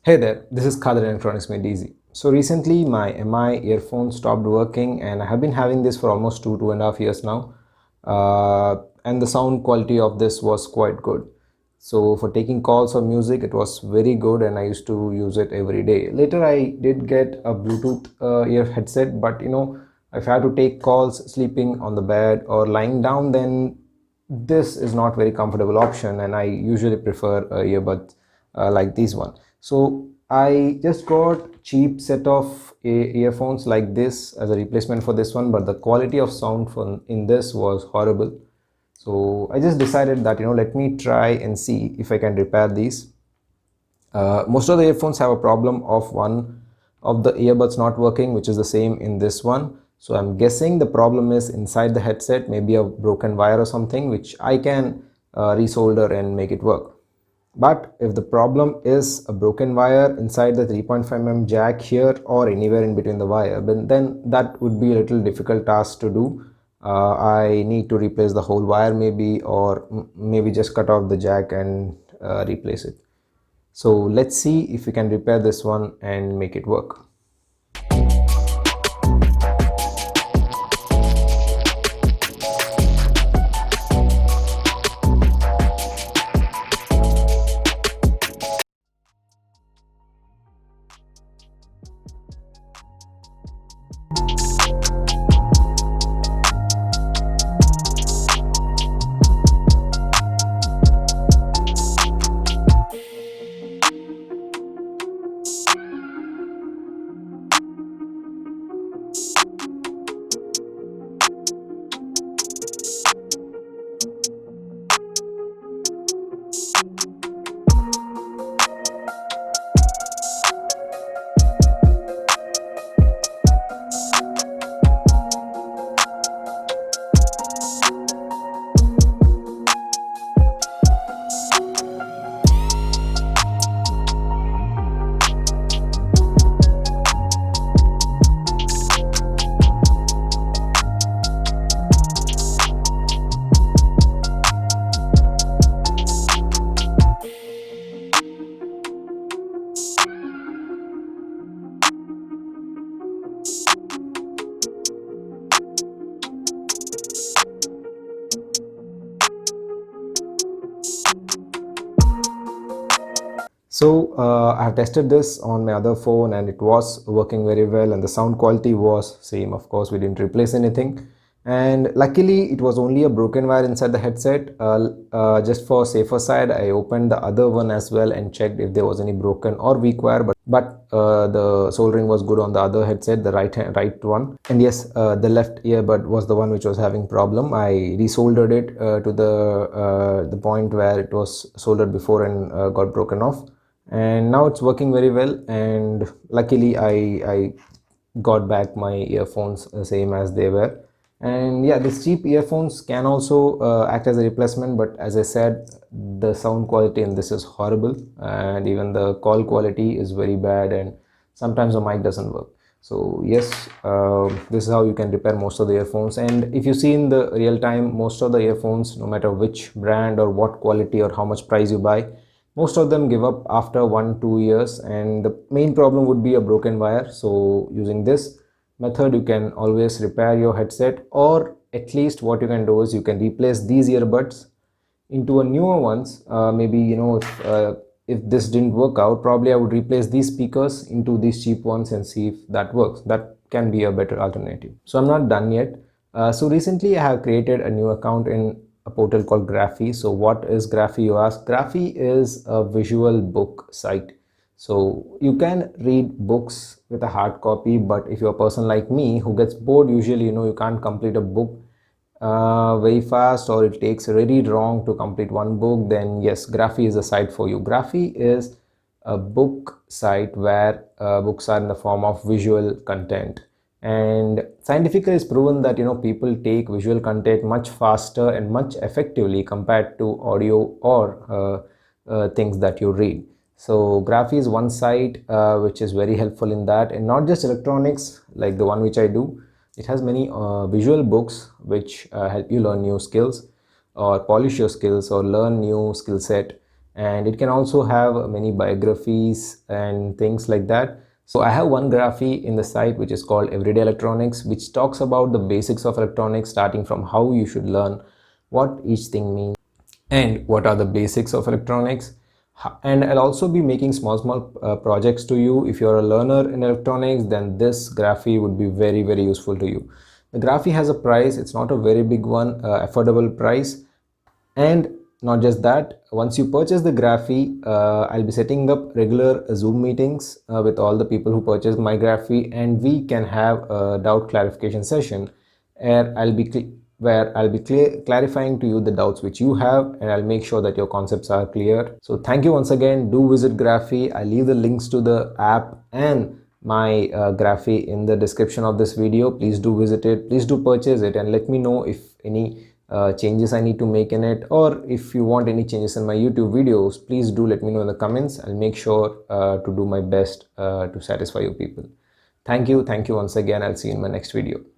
Hey there, this is KHADER Electronics Made Easy. So recently my MI earphone stopped working and I have been having this for almost 2.5 years now. And the sound quality of this was quite good. So for taking calls or music, it was very good and I used to use it every day. Later I did get a Bluetooth ear headset, but if I had to take calls sleeping on the bed or lying down, then this is not very comfortable option and I usually prefer earbuds like this one. So I just got cheap set of earphones like this as a replacement for this one, but the quality of sound in this was horrible. So I just decided that let me try and see if I can repair these. Most of the earphones have a problem of one of the earbuds not working, which is the same in this one. So I'm guessing the problem is inside the headset, maybe a broken wire or something, which I can resolder and make it work. But if the problem is a broken wire inside the 3.5mm jack here or anywhere in between the wire, then that would be a little difficult task to do. I need to replace the whole wire maybe, or maybe just cut off the jack and replace it. So let's see if we can repair this one and make it work. So I have tested this on my other phone and it was working very well and the sound quality was same. Of course, we didn't replace anything, and luckily it was only a broken wire inside the headset. Just for safer side, I opened the other one as well and checked if there was any broken or weak wire, but the soldering was good on the other headset, the right one. And yes, the left earbud was the one which was having problem. I resoldered it to the point where it was soldered before and got broken off, and now it's working very well. And luckily I got back my earphones same as they were. And yeah, these cheap earphones can also act as a replacement, but as I said, the sound quality in this is horrible and even the call quality is very bad, and sometimes the mic doesn't work. So yes, this is how you can repair most of the earphones. And if you see in the real time, most of the earphones, no matter which brand or what quality or how much price you buy, most of them give up after 1-2 years, and the main problem would be a broken wire. So using this method, you can always repair your headset, or at least what you can do is you can replace these earbuds into a newer ones. Maybe if this didn't work out, probably I would replace these speakers into these cheap ones and see if that works. That can be a better alternative. So I'm not done yet. So recently I have created a new account in a portal called Graphi. So what is Graphi, you ask? Graphi is a visual book site. So you can read books with a hard copy, but if you're a person like me who gets bored, usually you can't complete a book very fast, or it takes really long to complete one book, then yes, Graphi is a site for you. Graphi is a book site where books are in the form of visual content, and scientifically it's proven that people take visual content much faster and much effectively compared to audio or things that you read. So Graphi is one site which is very helpful in that, and not just electronics like the one which I do. It has many visual books which help you learn new skills or polish your skills or learn new skill set. and it can also have many biographies and things like that. So I have one Graphi in the site which is called Everyday Electronics, which talks about the basics of electronics, starting from how you should learn what each thing means and what are the basics of electronics. And I'll also be making small projects to you. If you're a learner in electronics, then this Graphi would be very useful to you. The Graphi has a price. It's not a very big one, affordable price. And not just that, once you purchase the Graphi, I'll be setting up regular Zoom meetings with all the people who purchase my Graphi, and we can have a doubt clarification session where I'll be clarifying to you the doubts which you have, and I'll make sure that your concepts are clear. So thank you once again. Do visit Graphi. I'll leave the links to the app and my Graphi in the description of this video. Please do visit it. Please do purchase it, and let me know if any changes I need to make in it, or if you want any changes in my YouTube videos. Please do let me know in the comments. I'll make sure to do my best to satisfy you people. Thank you once again. I'll see you in my next video.